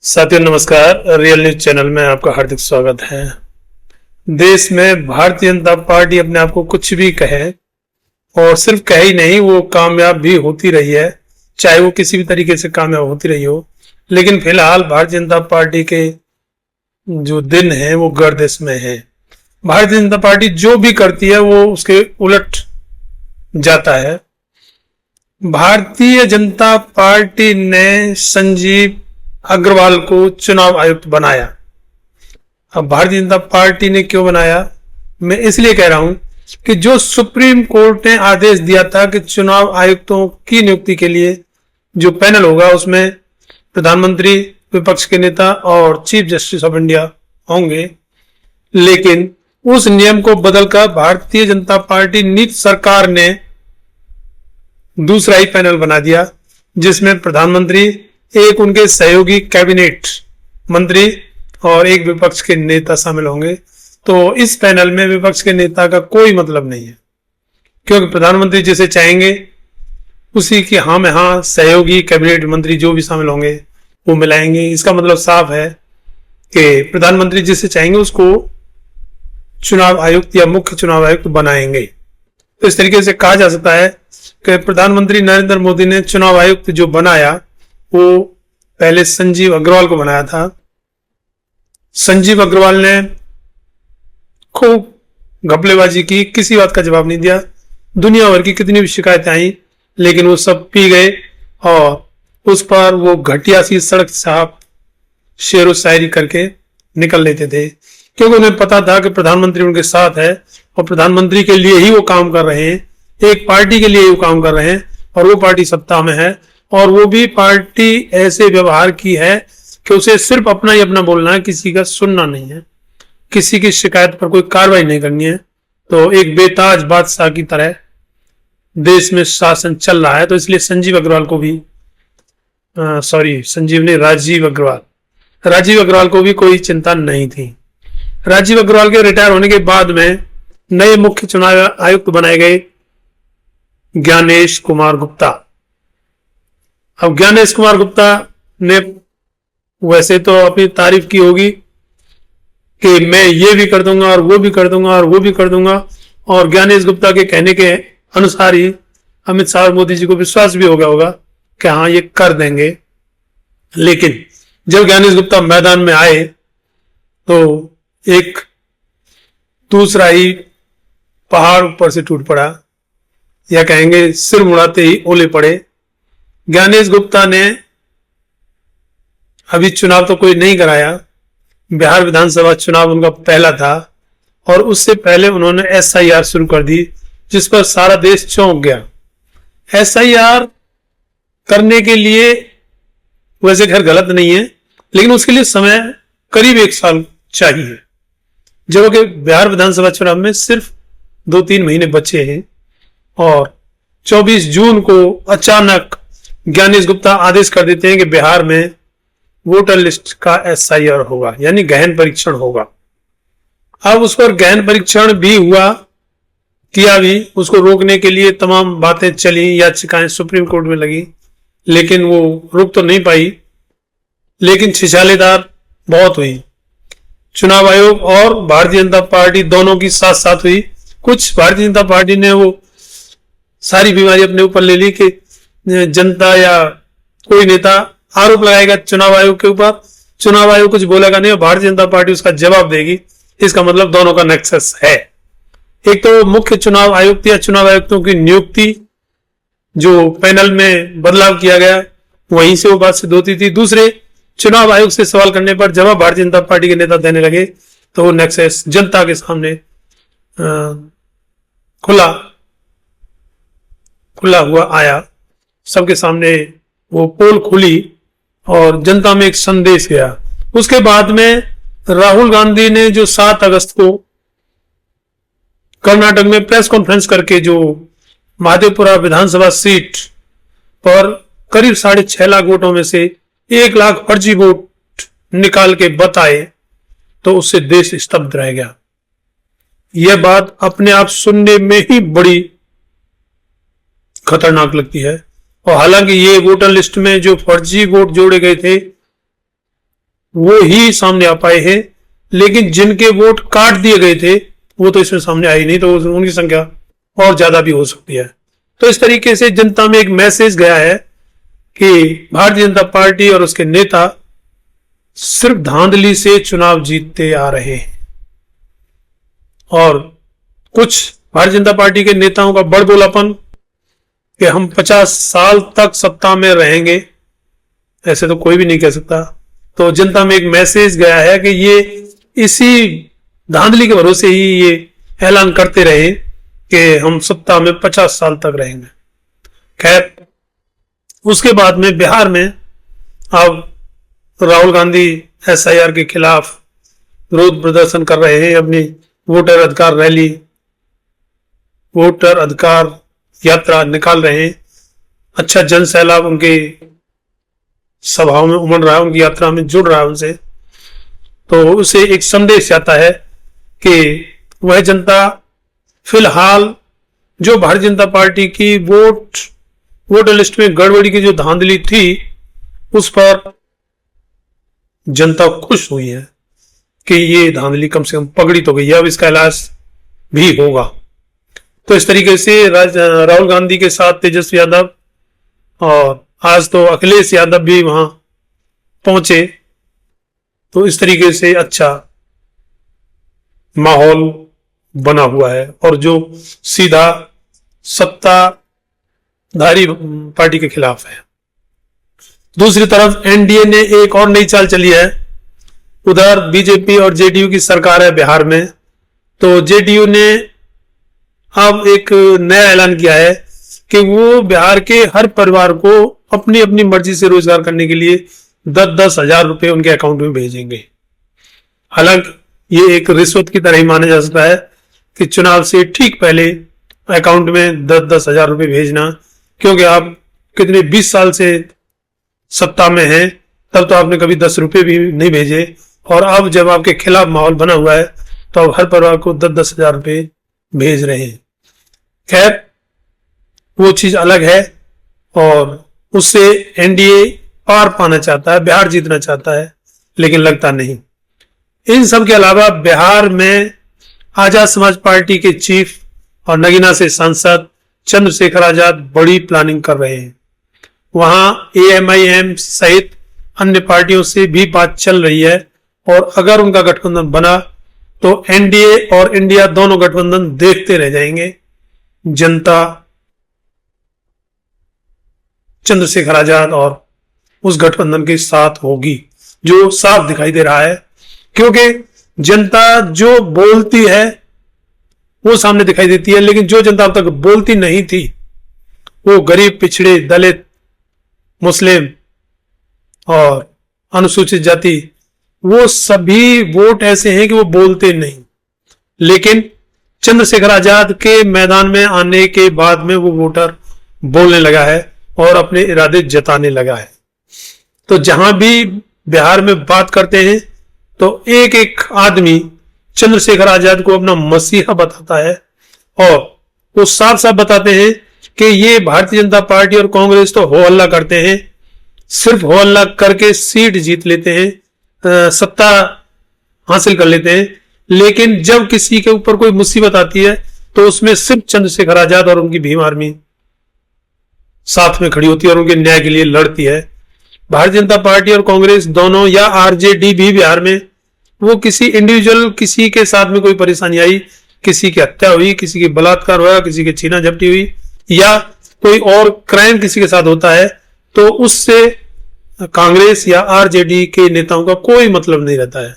साथियों नमस्कार। Real news channel में आपका हार्दिक स्वागत है। देश में भारतीय जनता पार्टी अपने आप को कुछ भी कहे और सिर्फ कहे ही नहीं, वो कामयाब भी होती रही है, चाहे वो किसी भी तरीके से कामयाब होती रही हो। लेकिन फिलहाल भारतीय जनता पार्टी के जो दिन है वो गर्दिश में है। भारतीय जनता पार्टी जो भी करती है वो उसके उलट जाता है। भारतीय जनता पार्टी ने संजीव अग्रवाल को चुनाव आयुक्त बनाया। अब भारतीय जनता पार्टी ने क्यों बनाया, मैं इसलिए कह रहा हूं कि जो सुप्रीम कोर्ट ने आदेश दिया था कि चुनाव आयुक्तों की नियुक्ति के लिए जो पैनल होगा उसमें प्रधानमंत्री, विपक्ष के नेता और चीफ जस्टिस ऑफ इंडिया होंगे, लेकिन उस नियम को बदलकर भारतीय जनता पार्टी नीति सरकार ने दूसरा ही पैनल बना दिया, जिसमें प्रधानमंत्री, एक उनके सहयोगी कैबिनेट मंत्री और एक विपक्ष के नेता शामिल होंगे। तो इस पैनल में विपक्ष के नेता का कोई मतलब नहीं है, क्योंकि प्रधानमंत्री जिसे चाहेंगे उसी की हाँ में हाँ सहयोगी कैबिनेट मंत्री जो भी शामिल होंगे वो मिलाएंगे। इसका मतलब साफ है कि प्रधानमंत्री जिसे चाहेंगे उसको चुनाव आयुक्त या मुख्य चुनाव आयुक्त बनाएंगे। तो इस तरीके से कहा जा सकता है कि प्रधानमंत्री नरेंद्र मोदी ने चुनाव आयुक्त जो बनाया वो पहले संजीव अग्रवाल को बनाया था। संजीव अग्रवाल ने खूब घपलेबाजी की, किसी बात का जवाब नहीं दिया। दुनिया भर की कितनी भी शिकायतें आई, लेकिन वो सब पी गए और उस पर वो घटिया सी सड़क साहब शेरो शायरी करके निकल लेते थे, क्योंकि उन्हें पता था कि प्रधानमंत्री उनके साथ है और प्रधानमंत्री के लिए ही वो काम कर रहे हैं, एक पार्टी के लिए ही वो काम कर रहे हैं और वो पार्टी सत्ता में है। और वो भी पार्टी ऐसे व्यवहार की है कि उसे सिर्फ अपना ही अपना बोलना है, किसी का सुनना नहीं है, किसी की शिकायत पर कोई कार्रवाई नहीं करनी है। तो एक बेताज बादशाह की तरह देश में शासन चल रहा है। तो इसलिए संजीव अग्रवाल को भी राजीव अग्रवाल को भी कोई चिंता नहीं थी। राजीव अग्रवाल के रिटायर होने के बाद में नए मुख्य चुनाव आयुक्त बनाए गए ज्ञानेश कुमार गुप्ता। अब ज्ञानेश कुमार गुप्ता ने वैसे तो अपनी तारीफ की होगी कि मैं ये भी कर दूंगा और वो भी कर दूंगा और वो भी कर दूंगा, और ज्ञानेश गुप्ता के कहने के अनुसार ही अमित शाह और मोदी जी को विश्वास भी हो गया होगा कि हाँ ये कर देंगे। लेकिन जब ज्ञानेश गुप्ता मैदान में आए तो एक दूसरा ही पहाड़ ऊपर से टूट पड़ा, या कहेंगे सिर मुड़ाते ही ओले पड़े। ज्ञानेश गुप्ता ने अभी चुनाव तो कोई नहीं कराया, बिहार विधानसभा चुनाव उनका पहला था, और उससे पहले उन्होंने एसआईआर शुरू कर दी, जिस पर सारा देश चौंक गया। एसआईआर करने के लिए वैसे खैर गलत नहीं है, लेकिन उसके लिए समय करीब 1 साल चाहिए, जबकि बिहार विधानसभा चुनाव में सिर्फ 2-3 महीने बचे हैं। और 24 जून को अचानक ज्ञानेश गुप्ता आदेश कर देते हैं कि बिहार में वोटर लिस्ट का एसआईआर होगा, यानी गहन परीक्षण होगा। अब उस पर गहन परीक्षण भी हुआ, किया भी, उसको रोकने के लिए तमाम बातें चली, याचिकाएं सुप्रीम कोर्ट में लगी, लेकिन वो रुक तो नहीं पाई। लेकिन छिछालेदार बहुत हुई। चुनाव आयोग और भारतीय जनता पार्टी दोनों की साथ साथ हुई। कुछ भारतीय जनता पार्टी ने वो सारी बीमारी अपने ऊपर ले ली कि जनता या कोई नेता आरोप लगाएगा चुनाव आयोग के ऊपर, चुनाव आयोग कुछ बोलेगा नहीं और भारतीय जनता पार्टी उसका जवाब देगी। इसका मतलब दोनों का नेक्सस है। एक तो मुख्य चुनाव आयुक्त या चुनाव आयुक्तों की नियुक्ति जो पैनल में बदलाव किया गया, वहीं से वो बात सिद्ध होती थी। दूसरे, चुनाव आयोग से सवाल करने पर जवाब भारतीय जनता पार्टी के नेता देने लगे, तो वो नेक्सस जनता के सामने खुला हुआ आया। सबके सामने वो पोल खुली और जनता में एक संदेश गया। उसके बाद में राहुल गांधी ने जो 7 अगस्त को कर्नाटक में प्रेस कॉन्फ्रेंस करके जो महादेवपुरा विधानसभा सीट पर करीब 6.5 लाख वोटों में से 1 लाख फर्जी वोट निकाल के बताए, तो उससे देश स्तब्ध रह गया। यह बात अपने आप सुनने में ही बड़ी खतरनाक लगती है। और हालांकि ये वोटर लिस्ट में जो फर्जी वोट जोड़े गए थे वो ही सामने आ पाए हैं, लेकिन जिनके वोट काट दिए गए थे वो तो इसमें सामने आई नहीं, तो उनकी संख्या और ज्यादा भी हो सकती है। तो इस तरीके से जनता में एक मैसेज गया है कि भारतीय जनता पार्टी और उसके नेता सिर्फ धांधली से चुनाव जीतते आ रहे हैं। और कुछ भारतीय जनता पार्टी के नेताओं का बड़बोलापन कि हम 50 साल तक सत्ता में रहेंगे, ऐसे तो कोई भी नहीं कह सकता। तो जनता में एक मैसेज गया है कि ये इसी धांधली के भरोसे ही ये ऐलान करते रहे कि हम सत्ता में 50 साल तक रहेंगे। खैर, उसके बाद में बिहार में अब राहुल गांधी एसआईआर के खिलाफ विरोध प्रदर्शन कर रहे हैं, अपनी वोटर अधिकार रैली, वोटर अधिकार यात्रा निकाल रहे हैं। अच्छा जन सैलाब उनके सभाओं में उमड़ रहा है, उनकी यात्रा में जुड़ रहा है उनसे। तो उसे एक संदेश आता है कि वह जनता फिलहाल जो भारतीय जनता पार्टी की वोटर लिस्ट में गड़बड़ी की जो धांधली थी उस पर जनता खुश हुई है कि ये धांधली कम से कम पकड़ी तो गई है, अब इसका इलाज भी होगा। तो इस तरीके से राहुल गांधी के साथ तेजस्वी यादव और आज तो अखिलेश यादव भी वहां पहुंचे। तो इस तरीके से अच्छा माहौल बना हुआ है और जो सीधा सत्ताधारी पार्टी के खिलाफ है। दूसरी तरफ एनडीए ने एक और नई चाल चली है। उधर बीजेपी और जेडीयू की सरकार है बिहार में, तो जेडीयू ने अब एक नया ऐलान किया है कि वो बिहार के हर परिवार को अपनी अपनी मर्जी से रोजगार करने के लिए 10-10 हजार रुपए उनके अकाउंट में भेजेंगे। हालांकि ये एक रिश्वत की तरह ही माना जा सकता है कि चुनाव से ठीक पहले अकाउंट में 10-10 हजार रुपए भेजना, क्योंकि आप कितने 20 साल से सत्ता में हैं, तब तो आपने कभी 10 रुपए भी नहीं भेजे, और अब जब आपके खिलाफ माहौल बना हुआ है तो अब हर परिवार को 10-10 हजार रुपए भेज रहे हैं। खैर, वो चीज अलग है और उससे एनडीए पार पाना चाहता है, बिहार जीतना चाहता है, लेकिन लगता नहीं। इन सब के अलावा बिहार में आजाद समाज पार्टी के चीफ और नगीना से सांसद चंद्रशेखर आजाद बड़ी प्लानिंग कर रहे हैं। वहां एएमआईएम सहित अन्य पार्टियों से भी बात चल रही है, और अगर उनका गठबंधन बना तो एनडीए और इंडिया दोनों गठबंधन देखते रह जाएंगे। जनता चंद्रशेखर आजाद और उस गठबंधन के साथ होगी, जो साफ दिखाई दे रहा है, क्योंकि जनता जो बोलती है वो सामने दिखाई देती है, लेकिन जो जनता अब तक बोलती नहीं थी, वो गरीब, पिछड़े, दलित, मुस्लिम और अनुसूचित जाति, वो सभी वोट ऐसे हैं कि वो बोलते नहीं। लेकिन चंद्रशेखर आजाद के मैदान में आने के बाद में वो वोटर बोलने लगा है और अपने इरादे जताने लगा है। तो जहां भी बिहार में बात करते हैं तो एक एक आदमी चंद्रशेखर आजाद को अपना मसीहा बताता है, और वो साफ साफ बताते हैं कि ये भारतीय जनता पार्टी और कांग्रेस तो हो हल्ला करते हैं, सिर्फ हो हल्ला करके सीट जीत लेते हैं, सत्ता हासिल कर लेते हैं, लेकिन जब किसी के ऊपर कोई मुसीबत आती है तो उसमें सिर्फ चंद्रशेखर आजाद और उनकी भीम आर्मी साथ में खड़ी होती है और उनके न्याय के लिए लड़ती है। भारतीय जनता पार्टी और कांग्रेस दोनों, या आरजेडी भी बिहार में, वो किसी इंडिविजुअल, किसी के साथ में कोई परेशानी आई, किसी की हत्या हुई, किसी की बलात्कार हुआ, किसी की छीना झपटी हुई, या कोई और क्राइम किसी के साथ होता है, तो उससे कांग्रेस या आरजेडी के नेताओं का कोई मतलब नहीं रहता है।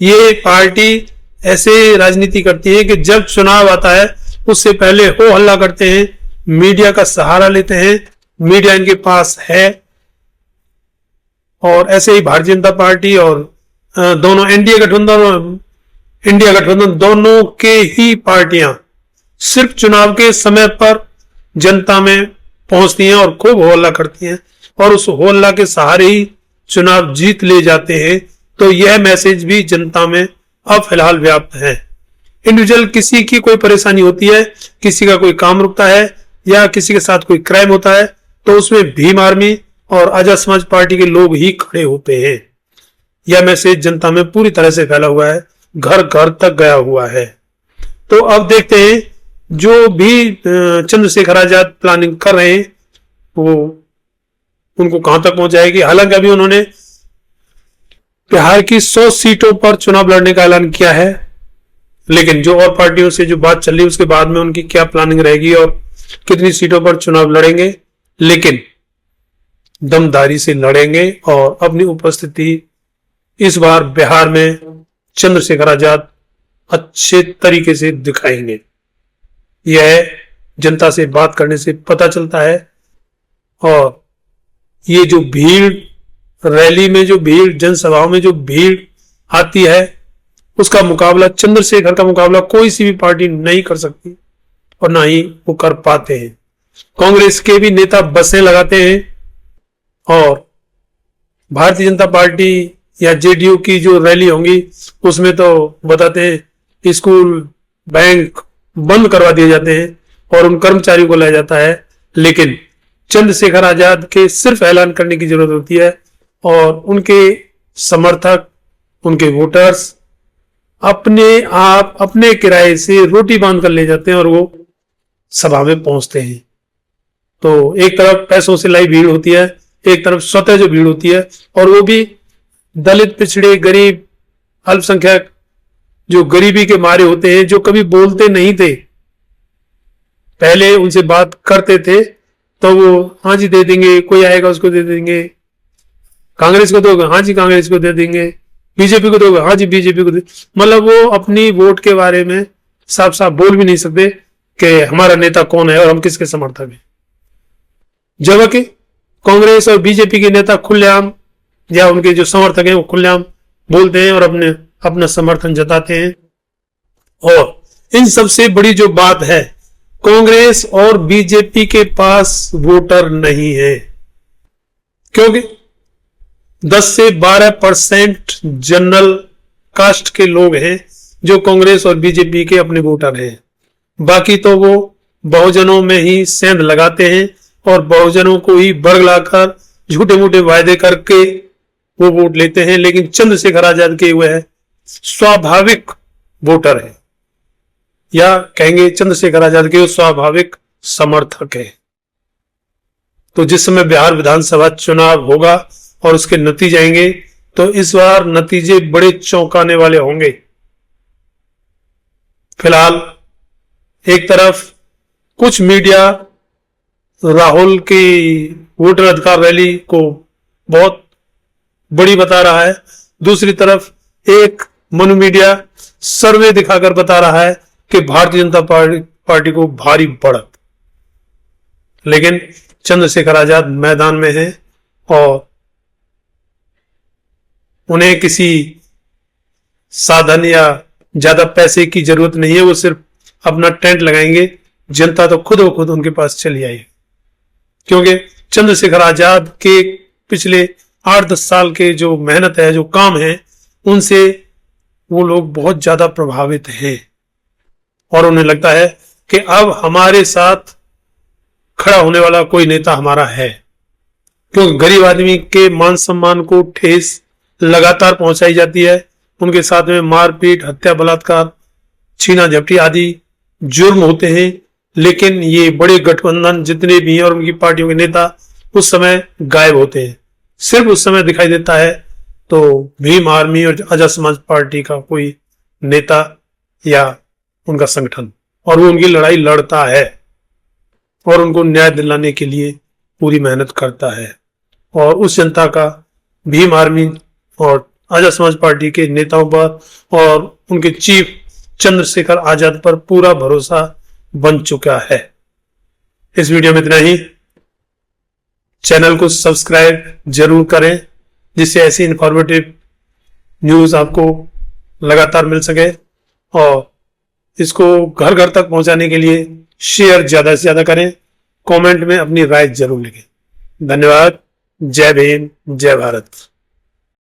ये पार्टी ऐसे राजनीति करती है कि जब चुनाव आता है उससे पहले हो हल्ला करते हैं, मीडिया का सहारा लेते हैं, मीडिया इनके पास है। और ऐसे ही भारतीय जनता पार्टी और दोनों एनडीए गठबंधन और इंडिया गठबंधन, दोनों के ही पार्टियां सिर्फ चुनाव के समय पर जनता में पहुंचती हैं और खूब हो हल्ला करती हैं, और उस हो हल्ला के सहारे ही चुनाव जीत ले जाते हैं। तो यह मैसेज भी जनता में अब फिलहाल व्याप्त है। इंडिविजुअल किसी की कोई परेशानी होती है, किसी का कोई काम रुकता है, या किसी के साथ कोई क्राइम होता है, तो उसमें भीम आर्मी और आजाद समाज पार्टी के लोग ही खड़े होते हैं। यह मैसेज जनता में पूरी तरह से फैला हुआ है, घर घर तक गया हुआ है। तो अब देखते हैं जो भी चंद्रशेखर आजाद प्लानिंग कर रहे हैं वो उनको कहां तक पहुंचाएगी। हालांकि अभी उन्होंने बिहार की 100 सीटों पर चुनाव लड़ने का ऐलान किया है, लेकिन जो और पार्टियों से जो बात चल रही है उसके बाद में उनकी क्या प्लानिंग रहेगी और कितनी सीटों पर चुनाव लड़ेंगे, लेकिन दमदारी से लड़ेंगे और अपनी उपस्थिति इस बार बिहार में चंद्रशेखर आजाद अच्छे तरीके से दिखाएंगे। यह जनता से बात करने से पता चलता है। और ये जो भीड़, रैली में जो भीड़, जनसभाओं में जो भीड़ आती है, उसका मुकाबला, चंद्रशेखर का मुकाबला कोई सी भी पार्टी नहीं कर सकती और ना ही वो कर पाते हैं। कांग्रेस के भी नेता बसें लगाते हैं और भारतीय जनता पार्टी या जेडीयू की जो रैली होंगी उसमें तो बताते हैं स्कूल, बैंक बंद करवा दिए जाते हैं और उन कर्मचारियों को लाया जाता है। लेकिन चंद्रशेखर आजाद के सिर्फ ऐलान करने की जरूरत होती है और उनके समर्थक, उनके वोटर्स अपने आप अपने किराए से रोटी बांध कर ले जाते हैं और वो सभा में पहुंचते हैं। तो एक तरफ पैसों से लाई भीड़ होती है, एक तरफ स्वतः जो भीड़ होती है, और वो भी दलित, पिछड़े, गरीब, अल्पसंख्यक जो गरीबी के मारे होते हैं, जो कभी बोलते नहीं थे, पहले उनसे बात करते थे तो वो हाँ जी दे देंगे, कोई आएगा उसको दे देंगे, कांग्रेस को दोगे हाँ जी कांग्रेस को दे देंगे, बीजेपी को दोगे हाँ जी बीजेपी को दे, मतलब वो अपनी वोट के बारे में साफ साफ बोल भी नहीं सकते कि हमारा नेता कौन है और हम किसके समर्थक हैं। जबकि कांग्रेस और बीजेपी के नेता खुलेआम, या उनके जो समर्थक हैं वो खुलेआम बोलते हैं और अपना समर्थन जताते हैं। और इन सबसे बड़ी जो बात है, कांग्रेस और बीजेपी के पास वोटर नहीं है, क्योंकि 10 से 12% जनरल कास्ट के लोग हैं जो कांग्रेस और बीजेपी के अपने वोटर हैं। बाकी तो वो बहुजनों में ही सेंध लगाते हैं और बहुजनों को ही बरगलाकर झूठे मूठे वायदे करके वो वोट लेते हैं। लेकिन चंद्रशेखर आजाद के वह स्वाभाविक वोटर है, या कहेंगे चंद्रशेखर आजाद के स्वाभाविक समर्थक है। तो जिस समय बिहार विधानसभा चुनाव होगा और उसके नतीजे आएंगे तो इस बार नतीजे बड़े चौंकाने वाले होंगे। फिलहाल एक तरफ कुछ मीडिया राहुल की वोटर अधिकार रैली को बहुत बड़ी बता रहा है, दूसरी तरफ एक मनु मीडिया सर्वे दिखाकर बता रहा है कि भारतीय जनता पार्टी को भारी बढ़त। लेकिन चंद्रशेखर आजाद मैदान में है और उन्हें किसी साधन या ज्यादा पैसे की जरूरत नहीं है, वो सिर्फ अपना टेंट लगाएंगे, जनता तो खुद व खुद उनके पास चली आएगी। क्योंकि चंद्रशेखर आजाद के पिछले 8-10 साल के जो मेहनत है, जो काम है, उनसे वो लोग बहुत ज्यादा प्रभावित हैं और उन्हें लगता है कि अब हमारे साथ खड़ा होने वाला कोई नेता हमारा है। क्योंकि गरीब आदमी के मान सम्मान को ठेस लगातार पहुंचाई जाती है, उनके साथ में मारपीट, हत्या, बलात्कार, छीना झपटी आदि जुर्म होते हैं। लेकिन ये बड़े गठबंधन जितने भी हैं और उनकी पार्टियों के नेता उस समय गायब होते हैं, सिर्फ उस समय दिखाई देता है तो भीम आर्मी और आजाद समाज पार्टी का कोई नेता या उनका संगठन, और वो उनकी लड़ाई लड़ता है और उनको न्याय दिलाने के लिए पूरी मेहनत करता है। और उस जनता का भीम आर्मी और आजाद समाज पार्टी के नेताओं पर और उनके चीफ चंद्रशेखर आजाद पर पूरा भरोसा बन चुका है। इस वीडियो में इतना ही। चैनल को सब्सक्राइब जरूर करें जिससे ऐसी इंफॉर्मेटिव न्यूज आपको लगातार मिल सके, और इसको घर घर तक पहुंचाने के लिए शेयर ज्यादा से ज्यादा करें, कमेंट में अपनी राय जरूर लिखें। धन्यवाद। जय भीम, जय भारत।